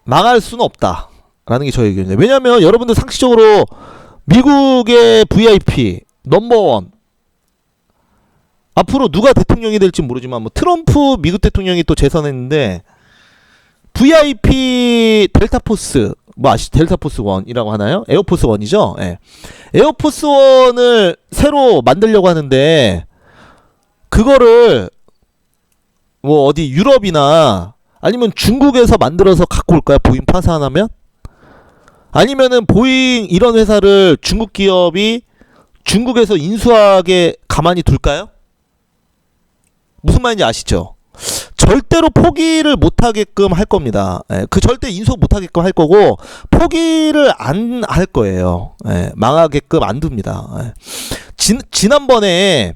망할 수는 없다 라는 게 저의 의견입니다. 왜냐면 여러분들 상식적으로 미국의 VIP 넘버원, 앞으로 누가 대통령이 될지 모르지만 뭐 트럼프 미국 대통령이 또 재선했는데, VIP 델타포스 뭐 아시죠? 델타포스 1이라고 하나요? 에어포스 1이죠. 예. 에어포스 1을 새로 만들려고 하는데 그거를 뭐 어디 유럽이나 아니면 중국에서 만들어서 갖고 올까요? 보잉 파산하면? 아니면은 보잉 이런 회사를 중국 기업이 중국에서 인수하게 가만히 둘까요? 무슨 말인지 아시죠? 절대로 포기를 못하게끔 할 겁니다. 예, 그 절대 인수 못하게끔 할 거고 포기를 안 할 거예요. 예, 망하게끔 안 둡니다. 예. 지난번에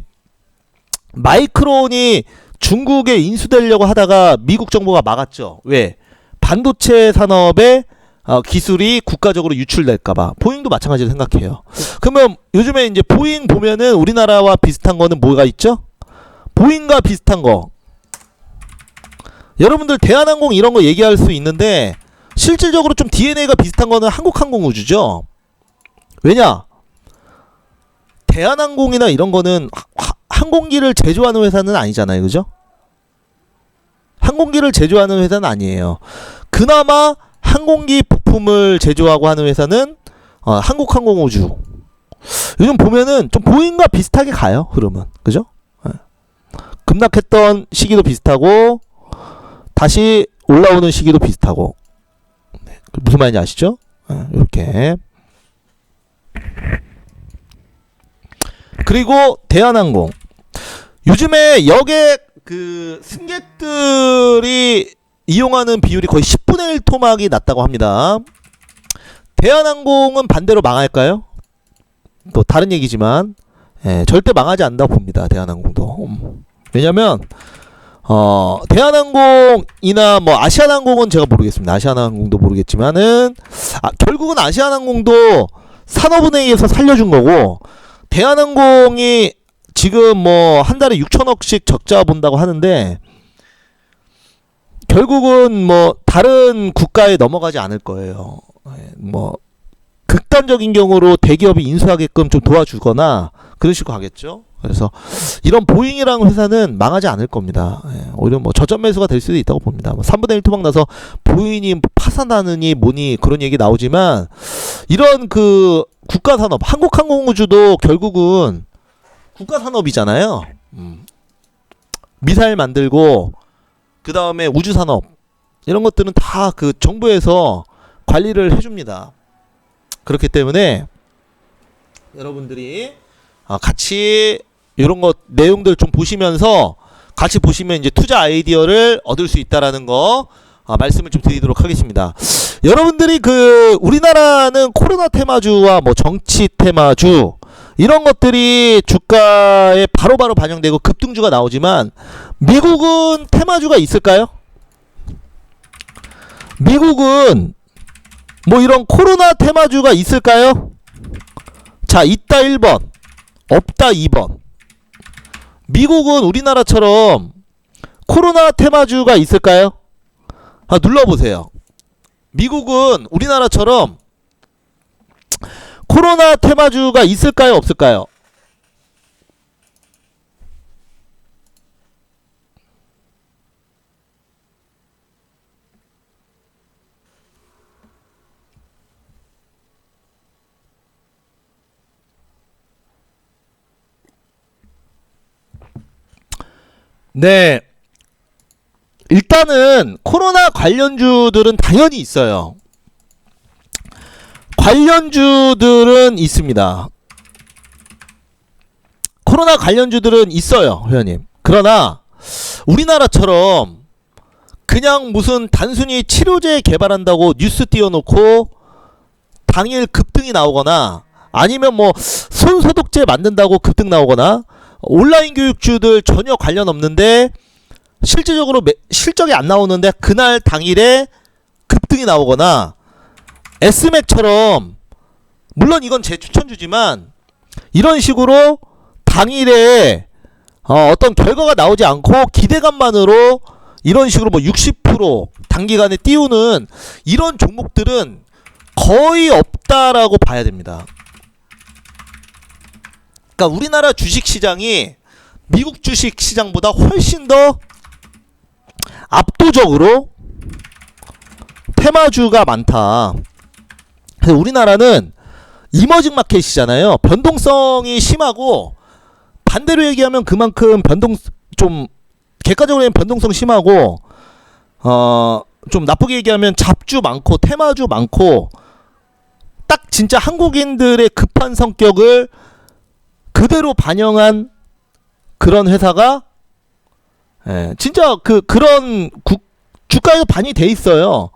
마이크론이 중국에 인수되려고 하다가 미국 정부가 막았죠. 왜? 반도체 산업에 기술이 국가적으로 유출될까봐. 보잉도 마찬가지로 생각해요. 그러면 요즘에 이제 보잉 보면은 우리나라와 비슷한 거는 뭐가 있죠? 보잉과 비슷한 거. 여러분들 대한항공 이런 거 얘기할 수 있는데 실질적으로 좀 DNA가 비슷한 거는 한국항공우주죠. 왜냐? 대한항공이나 이런 거는 항공기를 제조하는 회사는 아니잖아요. 그죠? 항공기를 제조하는 회사는 아니에요. 그나마 항공기 부품을 제조하고 하는 회사는 한국항공우주. 요즘 보면은 좀 보잉과 비슷하게 가요. 흐름은. 그죠? 급락했던 시기도 비슷하고 다시 올라오는 시기도 비슷하고. 네, 무슨 말인지 아시죠? 이렇게. 그리고 대한항공. 요즘에 여객 그 승객들이 이용하는 비율이 거의 10분의 1 토막이 났다고 합니다. 대한항공은 반대로 망할까요? 또 다른 얘기지만 절대 망하지 않는다고 봅니다. 대한항공도. 왜냐면 대한항공이나 뭐 아시아나항공은 제가 모르겠습니다. 아시아나항공도 모르겠지만은 결국은 아시아나항공도 산업은행에서 살려준 거고 대한항공이 지금 뭐 한 달에 6천억씩 적자 본다고 하는데 결국은 뭐 다른 국가에 넘어가지 않을 거예요. 뭐 극단적인 경우로 대기업이 인수하게끔 좀 도와주거나 그런 식으로 가겠죠. 그래서 이런 보잉이라는 회사는 망하지 않을 겁니다. 오히려 뭐 저점 매수가 될 수도 있다고 봅니다. 뭐 3분의 1 토막 나서 보잉이 파산하느니 뭐니 그런 얘기 나오지만 이런 그 국가산업 한국항공우주도 결국은 국가산업이잖아요. 미사일 만들고 그 다음에 우주산업 이런 것들은 다 그 정부에서 관리를 해줍니다. 그렇기 때문에 여러분들이 같이 이런 것 내용들 좀 보시면서 같이 보시면 이제 투자 아이디어를 얻을 수 있다라는 거 말씀을 좀 드리도록 하겠습니다. 여러분들이 그 우리나라는 코로나 테마주와 뭐 정치 테마주 이런 것들이 주가에 바로바로 반영되고 급등주가 나오지만 미국은 테마주가 있을까요? 미국은 뭐 이런 코로나 테마주가 있을까요? 자, 있다 1번, 없다 2번. 미국은 우리나라처럼 코로나 테마주가 있을까요? 눌러보세요. 미국은 우리나라처럼 코로나 테마주가 있을까요? 없을까요? 네. 일단은 코로나 관련주들은 당연히 있어요. 관련주들은 있습니다. 코로나 관련주들은 있어요, 회원님. 그러나 우리나라처럼 그냥 무슨 단순히 치료제 개발한다고 뉴스 띄워놓고 당일 급등이 나오거나 아니면 뭐 손소독제 만든다고 급등 나오거나 온라인 교육주들 전혀 관련 없는데 실질적으로 실적이 안 나오는데 그날 당일에 급등이 나오거나 S맥처럼 물론 이건 제 추천주지만 이런 식으로 당일에 어떤 결과가 나오지 않고 기대감만으로 이런 식으로 뭐 60% 단기간에 띄우는 이런 종목들은 거의 없다라고 봐야 됩니다. 그러니까 우리나라 주식시장이 미국 주식시장보다 훨씬 더 압도적으로 테마주가 많다. 그래서 우리나라는 이머징 마켓이잖아요. 변동성이 심하고, 반대로 얘기하면 그만큼 좀 객관적으로 변동성 심하고, 좀 나쁘게 얘기하면 잡주 많고 테마주 많고, 딱 진짜 한국인들의 급한 성격을 그대로 반영한 그런 회사가, 진짜 그런 주가에도 반이 돼 있어요.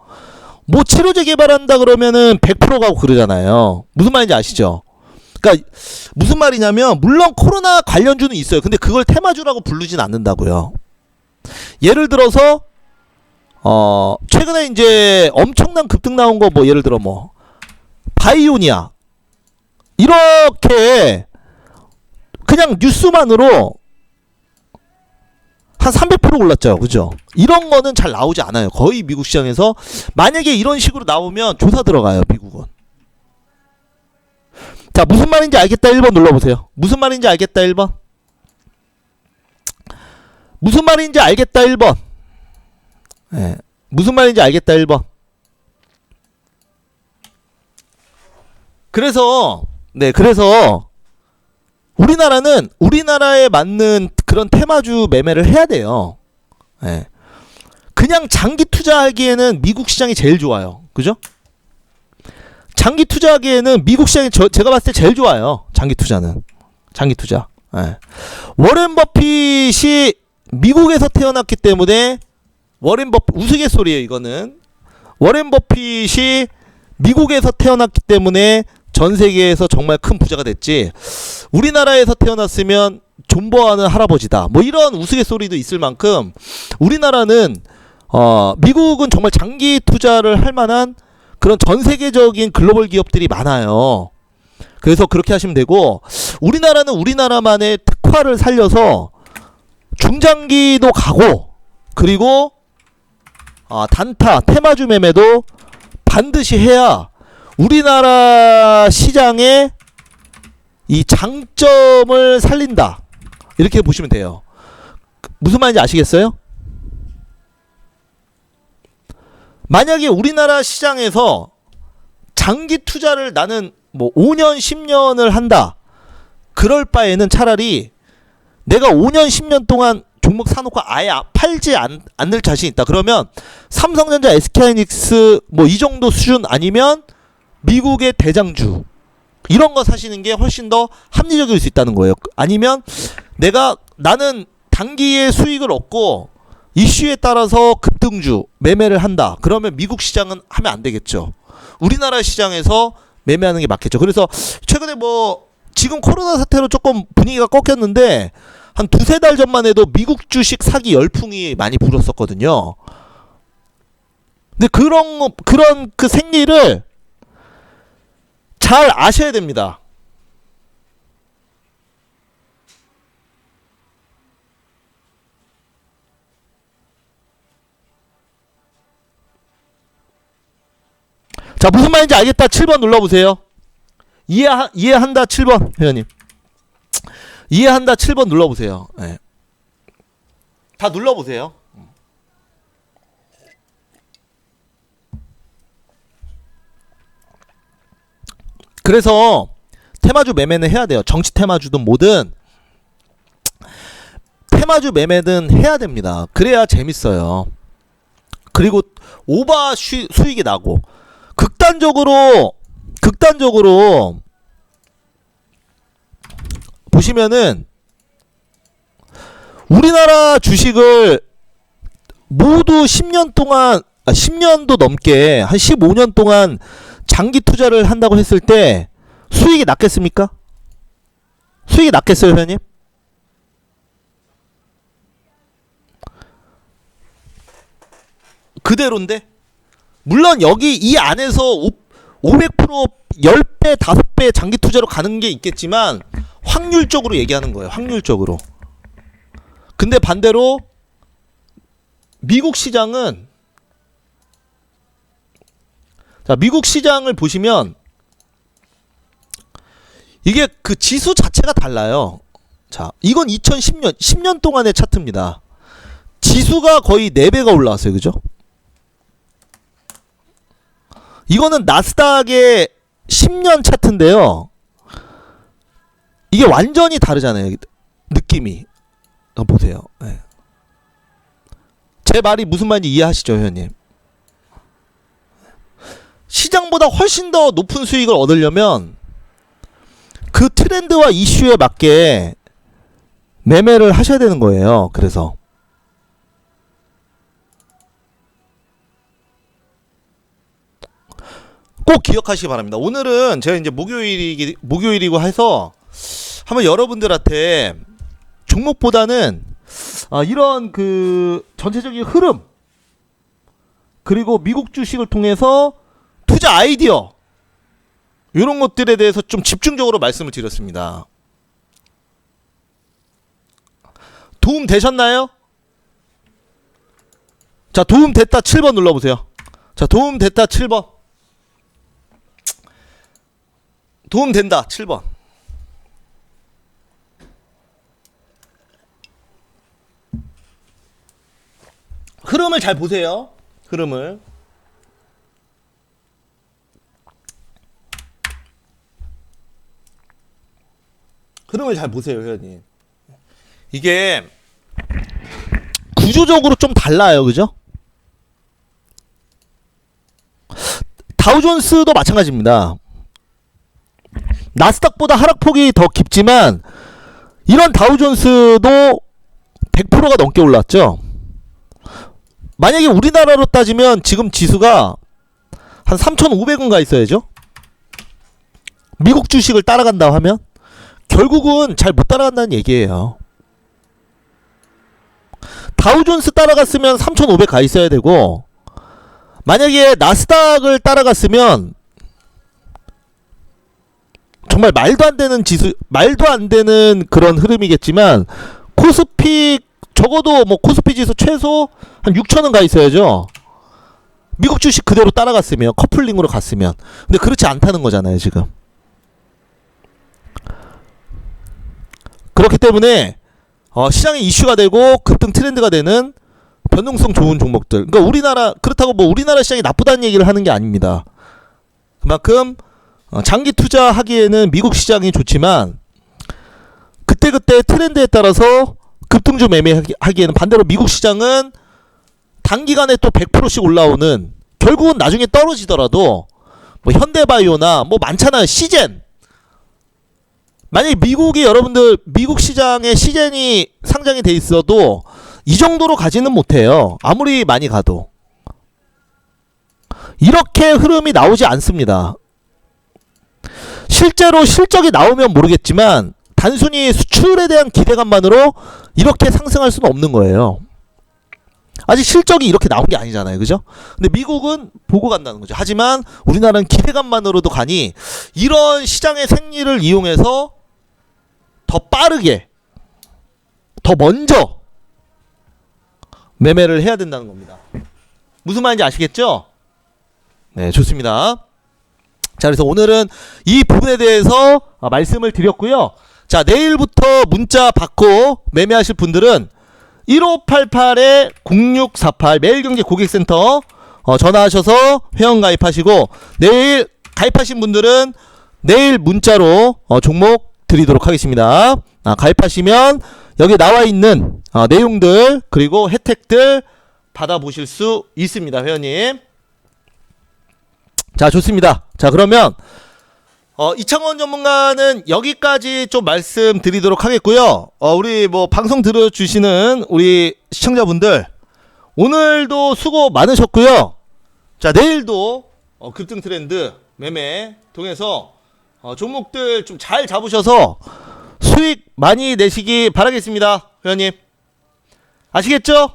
뭐 치료제 개발한다 그러면은 100% 가고 그러잖아요. 무슨 말인지 아시죠? 그러니까 무슨 말이냐면, 물론 코로나 관련주는 있어요. 근데 그걸 테마주라고 부르진 않는다고요. 예를 들어서 최근에 이제 엄청난 급등 나온 거, 뭐 예를 들어 뭐 바이오니아, 이렇게 그냥 뉴스만으로 한 300% 올랐죠. 그죠? 이런 거는 잘 나오지 않아요. 거의 미국 시장에서. 만약에 이런 식으로 나오면 조사 들어가요, 미국은. 자, 무슨 말인지 알겠다 1번 눌러보세요. 무슨 말인지 알겠다 1번. 무슨 말인지 알겠다 1번. 무슨 말인지 알겠다 1번. 그래서 우리나라는 우리나라에 맞는 그런 테마주 매매를 해야 돼요. 그냥 장기 투자하기에는 미국 시장이 제일 좋아요. 그죠? 장기 투자하기에는 미국 시장이 제가 봤을 때 제일 좋아요. 장기 투자는. 장기 투자. 워렌 버핏이 미국에서 태어났기 때문에, 우스갯소리예요 이거는. 워렌 버핏이 미국에서 태어났기 때문에 전 세계에서 정말 큰 부자가 됐지, 우리나라에서 태어났으면 존버하는 할아버지다, 뭐 이런 우스갯소리도 있을 만큼, 우리나라는 미국은 정말 장기 투자를 할 만한 그런 전 세계적인 글로벌 기업들이 많아요. 그래서 그렇게 하시면 되고, 우리나라는 우리나라만의 특화를 살려서 중장기도 가고, 그리고 단타 테마주 매매도 반드시 해야 우리나라 시장의 이 장점을 살린다, 이렇게 보시면 돼요. 무슨 말인지 아시겠어요? 만약에 우리나라 시장에서 장기 투자를 나는 뭐 5년 10년을 한다, 그럴 바에는 차라리 내가 5년 10년 동안 종목 사놓고 아예 팔지 않을 자신 있다, 그러면 삼성전자, SK하이닉스 뭐 이 정도 수준, 아니면 미국의 대장주, 이런 거 사시는 게 훨씬 더 합리적일 수 있다는 거예요. 아니면 나는 단기에 수익을 얻고 이슈에 따라서 급등주 매매를 한다, 그러면 미국 시장은 하면 안 되겠죠. 우리나라 시장에서 매매하는 게 맞겠죠. 그래서 최근에 뭐 지금 코로나 사태로 조금 분위기가 꺾였는데, 한 두세 달 전만 해도 미국 주식 사기 열풍이 많이 불었었거든요. 근데 그런 그 생리를 잘 아셔야 됩니다. 자, 무슨 말인지 알겠다 7번 눌러보세요. 이해한다 7번 회원님. 이해한다 7번 눌러보세요. 다 눌러보세요. 그래서 테마주 매매는 해야 돼요. 정치 테마주든 뭐든 테마주 매매는 해야 됩니다. 그래야 재밌어요. 그리고 오버 수익이 나고, 극단적으로 보시면은 우리나라 주식을 모두 10년 동안, 10년도 넘게 한 15년 동안 장기 투자를 한다고 했을 때 수익이 낮겠습니까? 수익이 낮겠어요, 회원님? 그대로인데? 물론 여기 이 안에서 500% 10배, 5배 장기 투자로 가는 게 있겠지만, 확률적으로 얘기하는 거예요. 확률적으로. 근데 반대로 미국 시장은, 자, 미국 시장을 보시면 이게 그 지수 자체가 달라요. 자, 이건 2010년 10년 동안의 차트입니다. 지수가 거의 4배가 올라왔어요. 그죠? 이거는 나스닥의 10년 차트인데요. 이게 완전히 다르잖아요. 느낌이. 한번 보세요. 네. 제 말이 무슨 말인지 이해하시죠, 회원님? 시장보다 훨씬 더 높은 수익을 얻으려면 그 트렌드와 이슈에 맞게 매매를 하셔야 되는 거예요. 그래서 꼭 기억하시기 바랍니다. 오늘은 제가 이제 목요일이고 해서 한번 여러분들한테 종목보다는 이런 그 전체적인 흐름, 그리고 미국 주식을 통해서 투자 아이디어, 이런 것들에 대해서 좀 집중적으로 말씀을 드렸습니다. 도움 되셨나요? 자, 도움 됐다 7번 눌러보세요. 자, 도움 됐다 7번. 도움 된다 7번. 흐름을 잘 보세요. 흐름을 잘 보세요, 회원님. 이게 구조적으로 좀 달라요, 그죠? 다우존스도 마찬가지입니다. 나스닥보다 하락폭이 더 깊지만 이런 다우존스도 100%가 넘게 올랐죠. 만약에 우리나라로 따지면 지금 지수가 한 3,500원 가 있어야죠. 미국 주식을 따라간다 하면 결국은 잘 못 따라간다는 얘기예요. 다우존스 따라갔으면 3,500 가 있어야 되고, 만약에 나스닥을 따라갔으면 정말 말도 안 되는 지수, 말도 안 되는 그런 흐름이겠지만, 코스피 적어도 뭐 코스피 지수 최소 한 6,000원 가 있어야죠. 미국 주식 그대로 따라갔으면, 커플링으로 갔으면. 근데 그렇지 않다는 거잖아요, 지금. 그렇기 때문에 시장의 이슈가 되고 급등 트렌드가 되는 변동성 좋은 종목들. 그러니까 우리나라, 그렇다고 뭐 우리나라 시장이 나쁘다는 얘기를 하는 게 아닙니다. 그만큼 장기 투자하기에는 미국 시장이 좋지만 그때그때 트렌드에 따라서 급등주 매매하기에는 반대로 미국 시장은 단기간에 또 100%씩 올라오는, 결국은 나중에 떨어지더라도 뭐 현대바이오나 뭐 많잖아요. 시젠. 만약에 미국이, 여러분들 미국 시장에 시젠이 상장이 돼 있어도 이 정도로 가지는 못해요. 아무리 많이 가도. 이렇게 흐름이 나오지 않습니다. 실제로 실적이 나오면 모르겠지만 단순히 수출에 대한 기대감만으로 이렇게 상승할 수는 없는 거예요. 아직 실적이 이렇게 나온 게 아니잖아요, 그죠? 근데 미국은 보고 간다는 거죠. 하지만 우리나라는 기대감만으로도 가니 이런 시장의 생리를 이용해서 더 빠르게, 더 먼저 매매를 해야 된다는 겁니다. 무슨 말인지 아시겠죠? 네, 좋습니다. 자, 그래서 오늘은 이 부분에 대해서 말씀을 드렸고요. 자, 내일부터 문자 받고 매매하실 분들은 1588-0648 매일경제 고객센터 전화하셔서 회원 가입하시고, 내일 가입하신 분들은 내일 문자로 종목 드리도록 하겠습니다. 가입하시면 여기 나와 있는 내용들 그리고 혜택들 받아보실 수 있습니다, 회원님. 자, 좋습니다. 자, 그러면 이창원 전문가는 여기까지 좀 말씀드리도록 하겠고요. 우리 뭐 방송 들어주시는 우리 시청자분들 오늘도 수고 많으셨고요. 자, 내일도 급등 트렌드 매매 통해서 종목들 좀 잘 잡으셔서 수익 많이 내시기 바라겠습니다, 회원님. 아시겠죠?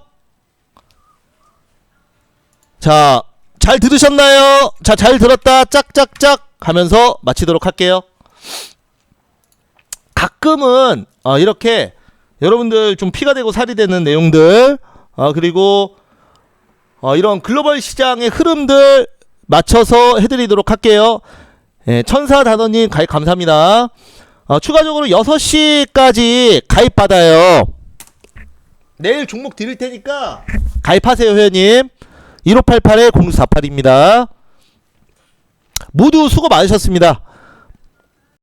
자, 잘 들으셨나요? 자, 잘 들었다 짝짝짝 하면서 마치도록 할게요. 가끔은 이렇게 여러분들 좀 피가 되고 살이 되는 내용들, 그리고 이런 글로벌 시장의 흐름들 맞춰서 해드리도록 할게요. 천사단원님 가입 감사합니다. 추가적으로 6시까지 가입 받아요. 내일 종목 드릴 테니까 가입하세요, 회원님. 1588-0648입니다. 모두 수고 많으셨습니다.